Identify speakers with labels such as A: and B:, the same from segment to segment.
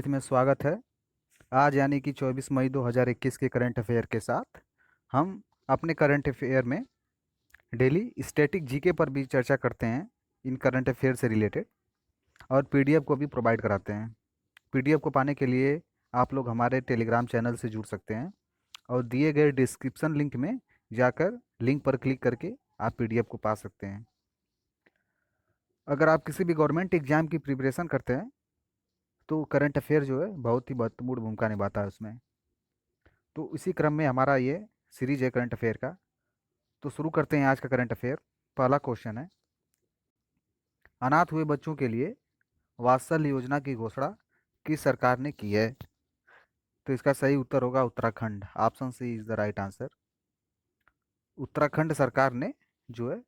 A: में स्वागत है। आज यानी कि 24 मई 2021 के करंट अफेयर के साथ हम अपने करंट अफेयर में डेली स्टैटिक जीके पर भी चर्चा करते हैं, इन करंट अफेयर से रिलेटेड, और पीडीएफ को भी प्रोवाइड कराते हैं। पीडीएफ को पाने के लिए आप लोग हमारे टेलीग्राम चैनल से जुड़ सकते हैं और दिए गए डिस्क्रिप्शन लिंक में जाकर लिंक पर क्लिक करके आप पीडीएफ को पा सकते हैं। अगर आप किसी भी गवर्नमेंट एग्जाम की प्रिपरेशन करते हैं तो करंट अफेयर जो है बहुत ही महत्वपूर्ण भूमिका निभाता है उसमें। तो इसी क्रम में हमारा ये सीरीज है करंट अफेयर का। तो शुरू करते हैं आज का करंट अफेयर। पहला क्वेश्चन है, अनाथ हुए बच्चों के लिए वात्सल्य योजना की घोषणा किस सरकार ने की है? तो इसका सही उत्तर होगा Uttarakhand. Option C is the right answer. Uttarakhand सरकार ने जो है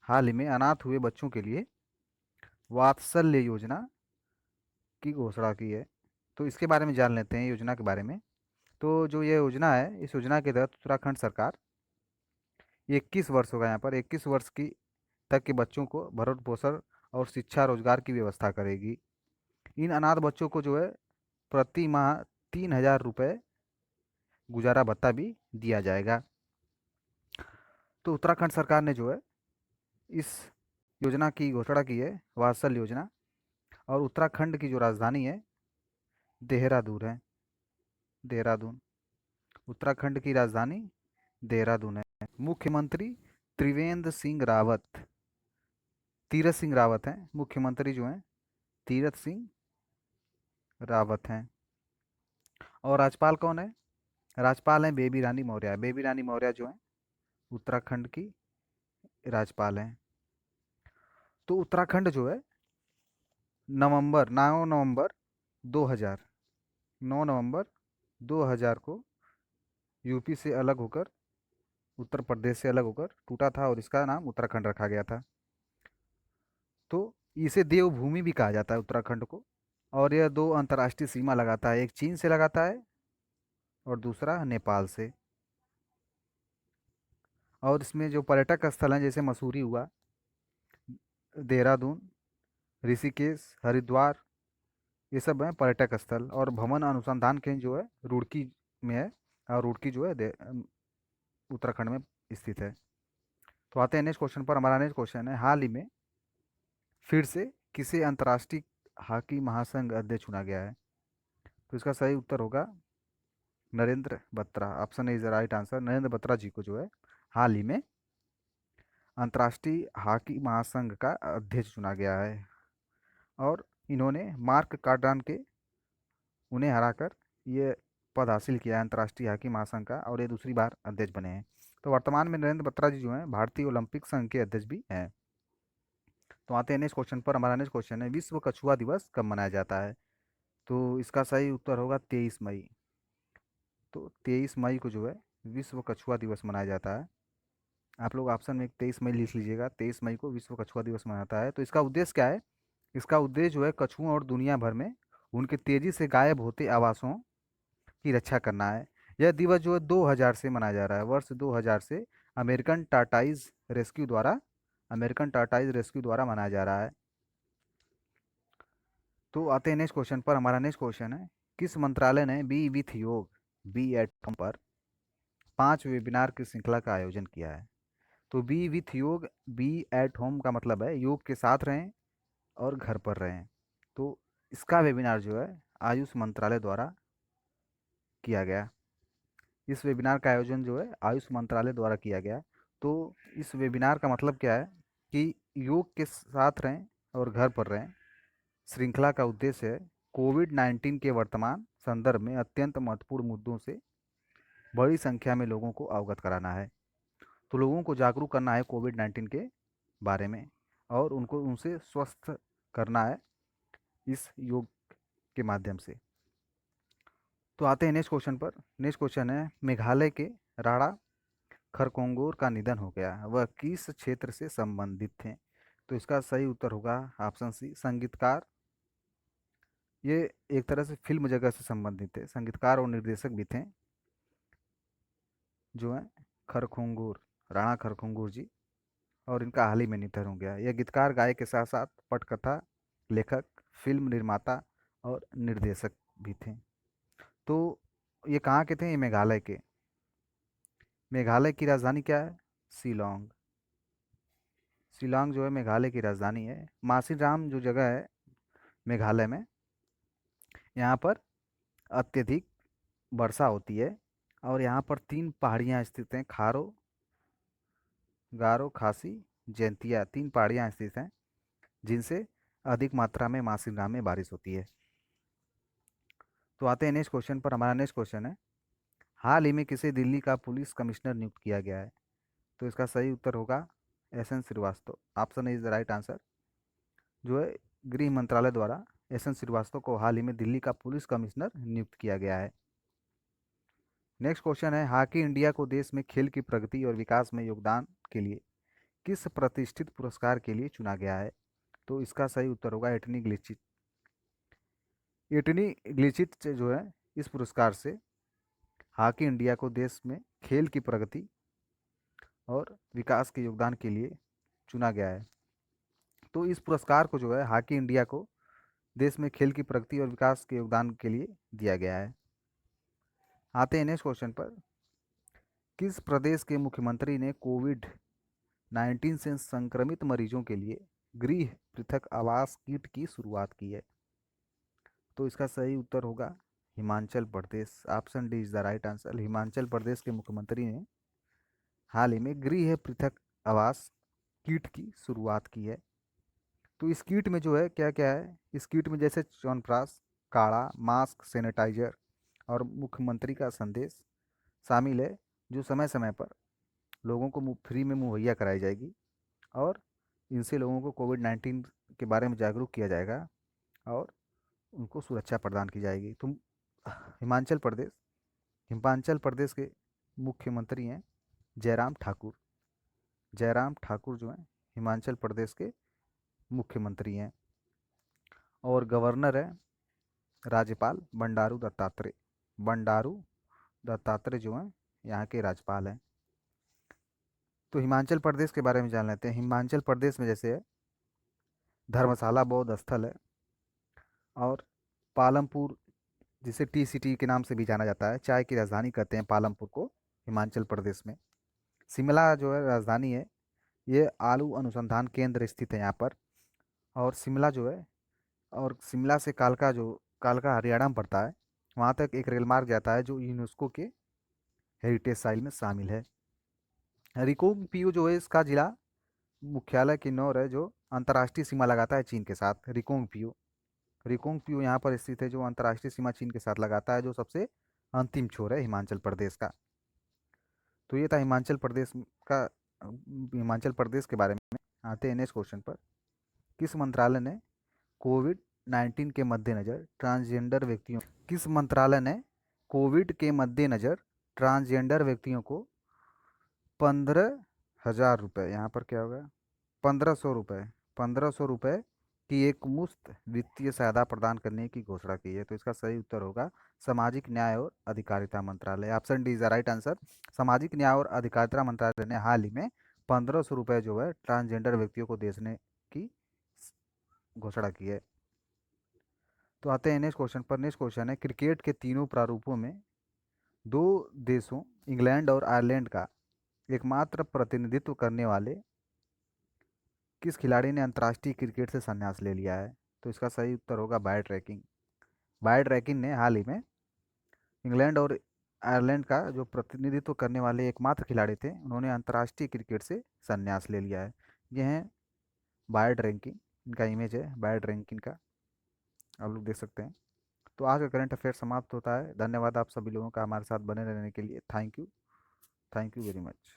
A: हाल ही में अनाथ हुए बच्चों के लिए वात्सल्य योजना की घोषणा की है। तो इसके बारे में जान लेते हैं योजना के बारे में। तो जो ये योजना है, इस योजना के तहत उत्तराखंड सरकार 21 वर्ष होगा, यहाँ पर 21 वर्ष की तक के बच्चों को भरण पोषण और शिक्षा रोजगार की व्यवस्था करेगी। इन अनाथ बच्चों को जो है प्रति माह 3,000 रुपये गुजारा भत्ता भी दिया जाएगा। तो उत्तराखंड सरकार ने जो है इस योजना की घोषणा की है, वात्सल योजना। और उत्तराखंड की जो राजधानी है देहरादून है। देहरादून, उत्तराखंड की राजधानी देहरादून है। मुख्यमंत्री त्रिवेंद्र सिंह रावत, तीरथ सिंह रावत हैं मुख्यमंत्री जो हैं, तीरथ सिंह रावत हैं। और राज्यपाल कौन है? राज्यपाल हैं बेबी रानी मौर्य। बेबी रानी मौर्य जो हैं उत्तराखंड की राज्यपाल हैं। तो उत्तराखंड जो है 9 नवंबर 2000 9 नवंबर 2000 को यूपी से अलग होकर, उत्तर प्रदेश से अलग होकर टूटा था और इसका नाम उत्तराखंड रखा गया था। तो इसे देवभूमि भी कहा जाता है उत्तराखंड को। और यह दो अंतर्राष्ट्रीय सीमा लगाता है, एक चीन से लगाता है और दूसरा नेपाल से। और इसमें जो पर्यटक स्थल हैं जैसे मसूरी हुआ, देहरादून, ऋषिकेश, हरिद्वार, ये सब हैं पर्यटक स्थल। और भवन अनुसंधान केंद्र जो है रुड़की में है, और रुड़की जो है उत्तराखंड में स्थित है। तो आते हैं नेक्स्ट क्वेश्चन पर। हमारा नेक्स्ट क्वेश्चन है, हाल ही में फिर से किसे अंतर्राष्ट्रीय हॉकी महासंघ अध्यक्ष चुना गया है? तो इसका सही उत्तर होगा Narendra Batra. Option A is the right answer. Narendra Batra ji को जो है हाल ही में अंतर्राष्ट्रीय हॉकी महासंघ का अध्यक्ष चुना गया है। और इन्होंने मार्क कार्डान के उन्हें हराकर ये पद हासिल किया है अंतर्राष्ट्रीय हॉकी महासंघ का, और ये दूसरी बार अध्यक्ष बने हैं। तो वर्तमान में नरेंद्र बत्रा जी जो हैं भारतीय ओलंपिक संघ के अध्यक्ष भी हैं। तो आते हैं नेक्स्ट क्वेश्चन पर। हमारा नेक्स्ट क्वेश्चन है, विश्व कछुआ दिवस कब मनाया जाता है? तो इसका सही उत्तर होगा 23 मई। तो 23 मई को जो है विश्व कछुआ दिवस मनाया जाता है। आप लोग ऑप्शन में 23 मई लिख लीजिएगा। 23 मई को विश्व कछुआ दिवस मनाता है। तो इसका उद्देश्य क्या है? इसका उद्देश्य जो है कछुओं और दुनिया भर में उनके तेजी से गायब होते आवासों की रक्षा करना है। यह दिवस जो है 2000 से मनाया जा रहा है, वर्ष 2000 से अमेरिकन टाटाइज रेस्क्यू द्वारा अमेरिकन टाटाइज रेस्क्यू द्वारा मनाया जा रहा है। तो आते हैं नेक्स्ट क्वेश्चन पर। हमारा नेक्स्ट क्वेश्चन है, किस मंत्रालय ने बी विथ योग, बी एट होम पर 5 वेबिनार की श्रृंखला का आयोजन किया है? तो बी विथ योग, बी एट होम का मतलब है योग के साथ रहें और घर पर रहें। तो इसका वेबिनार जो है आयुष मंत्रालय द्वारा किया गया। इस वेबिनार का आयोजन जो है आयुष मंत्रालय द्वारा किया गया। तो इस वेबिनार का मतलब क्या है कि योग के साथ रहें और घर पर रहें श्रृंखला का उद्देश्य है कोविड-19 के वर्तमान संदर्भ में अत्यंत महत्वपूर्ण मुद्दों से बड़ी संख्या में लोगों को अवगत कराना है। तो लोगों को जागरूक करना है कोविड-19 के बारे में, और उनको उनसे स्वस्थ करना है इस योग के माध्यम से। तो आते हैं नेक्स्ट क्वेश्चन पर। नेक्स्ट क्वेश्चन है, मेघालय के राणा खरकोंगोर का निधन हो गया, वह किस क्षेत्र से संबंधित थे? तो इसका सही उत्तर होगा ऑप्शन सी, संगीतकार। ये एक तरह से फिल्म जगत से संबंधित थे, संगीतकार और निर्देशक भी थे जो हैं खरखोंगूर, राणा खरखोंगूर जी। और इनका हाल ही में निधन हो गया। यह गीतकार गायक के साथ साथ पटकथा लेखक, फिल्म निर्माता और निर्देशक भी थे। तो ये कहाँ के थे? ये मेघालय के। मेघालय की राजधानी क्या है? शिलोंग। शिलोंग जो है मेघालय की राजधानी है। मासिनराम जो जगह है मेघालय में, यहाँ पर अत्यधिक वर्षा होती है। और यहाँ पर 3 पहाड़ियाँ स्थित हैं, खारो, गारो, खासी, जैंतिया, 3 पहाड़ियाँ स्थित हैं जिनसे अधिक मात्रा में मासिनराम में बारिश होती है। तो आते हैं नेक्स्ट क्वेश्चन पर। हमारा नेक्स्ट क्वेश्चन है, हाल ही में किसे दिल्ली का पुलिस कमिश्नर नियुक्त किया गया है? तो इसका सही उत्तर होगा S N Srivastava. Option is the right answer. जो है गृह मंत्रालय द्वारा एस एन श्रीवास्तव को हाल ही में दिल्ली का पुलिस कमिश्नर नियुक्त किया गया है। नेक्स्ट क्वेश्चन है, हॉकी इंडिया को देश में खेल की प्रगति और विकास में योगदान के लिए किस प्रतिष्ठित पुरस्कार के लिए चुना गया है? तो इसका सही उत्तर होगा एटनी ग्लिचिट। एटनी ग्लिचिट से जो है इस पुरस्कार से हॉकी इंडिया को देश में खेल की प्रगति और विकास के योगदान के लिए चुना गया है। तो इस पुरस्कार को जो है हॉकी इंडिया को देश में खेल की प्रगति और विकास के योगदान के लिए दिया गया है। आते हैं नेक्स्ट क्वेश्चन पर। किस प्रदेश के मुख्यमंत्री ने कोविड 19 से संक्रमित मरीजों के लिए गृह पृथक आवास किट की शुरुआत की है? तो इसका सही उत्तर होगा Himachal Pradesh. Option D is the right answer. Himachal Pradesh के मुख्यमंत्री ने हाल ही में गृह पृथक आवास किट की शुरुआत की है। तो इस किट में जो है क्या क्या है? इस किट में जैसे च्यवनप्राश, काढ़ा, मास्क, सैनिटाइजर और मुख्यमंत्री का संदेश शामिल है, जो समय समय पर लोगों को फ्री में मुहैया कराई जाएगी। और इनसे लोगों को कोविड 19 के बारे में जागरूक किया जाएगा और उनको सुरक्षा प्रदान की जाएगी। तो हिमाचल प्रदेश हिमाचल प्रदेश के मुख्यमंत्री हैं जयराम ठाकुर। जयराम ठाकुर जो हैं हिमाचल प्रदेश के मुख्यमंत्री हैं। और गवर्नर है राज्यपाल बंडारू दत्तात्रेय। बंडारू दत्तात्रेय जो हैं यहाँ के राज्यपाल हैं। तो हिमाचल प्रदेश के बारे में जान लेते हैं। हिमाचल प्रदेश में जैसे है धर्मशाला बौद्ध स्थल है, और पालमपुर, जिसे टी सिटी के नाम से भी जाना जाता है, चाय की राजधानी कहते हैं पालमपुर को हिमाचल प्रदेश में। शिमला जो है राजधानी है, ये आलू अनुसंधान केंद्र स्थित है यहाँ पर। और शिमला जो है, और शिमला से कालका, जो कालका हरियाणा में पड़ता है, वहाँ तक एक रेल मार्ग जाता है जो यूनेस्को के हेरिटेज साइट में शामिल है। रिकोंग पियो जो है इसका जिला मुख्यालय किन्नौर है, जो अंतर्राष्ट्रीय सीमा लगाता है चीन के साथ। रिकोंग पियो यहाँ पर स्थित है, जो अंतर्राष्ट्रीय सीमा चीन के साथ लगाता है, जो सबसे अंतिम छोर है हिमाचल प्रदेश का। तो ये था हिमाचल प्रदेश का, हिमाचल प्रदेश के बारे में। आते हैं नेक्स्ट क्वेश्चन पर। किस मंत्रालय ने कोविड 19 के मद्देनज़र ट्रांसजेंडर व्यक्तियों किस मंत्रालय ने कोविड के मद्देनज़र ट्रांसजेंडर व्यक्तियों को 15,000 रुपये, यहाँ पर क्या होगा, 1,500 रुपये, 1,500 रुपये की एक मुफ्त वित्तीय सहायता प्रदान करने की घोषणा की है? तो इसका सही उत्तर होगा सामाजिक न्याय और अधिकारिता मंत्रालय। Option D is the right answer. सामाजिक न्याय और अधिकारिता मंत्रालय ने हाल ही में 1,500 रुपये जो है ट्रांसजेंडर व्यक्तियों को देने की घोषणा की है। तो आते हैं नेक्स्ट क्वेश्चन पर। नेक्स्ट क्वेश्चन है, क्रिकेट के तीनों प्रारूपों में दो देशों इंग्लैंड और आयरलैंड का एकमात्र प्रतिनिधित्व करने वाले किस खिलाड़ी ने अंतर्राष्ट्रीय क्रिकेट से संन्यास ले लिया है? तो इसका सही उत्तर होगा बायट रैकिंग। बायट रैकिंग ने हाल ही में इंग्लैंड और आयरलैंड का जो प्रतिनिधित्व करने वाले एकमात्र खिलाड़ी थे, उन्होंने अंतर्राष्ट्रीय क्रिकेट से संन्यास ले लिया है। यह है बायट रैंकिंग, इनका इमेज है बायट रैंकिंग का, आप लोग देख सकते हैं। तो आज का करंट अफेयर समाप्त होता है। धन्यवाद आप सभी लोगों का हमारे साथ बने रहने के लिए। Thank you very much.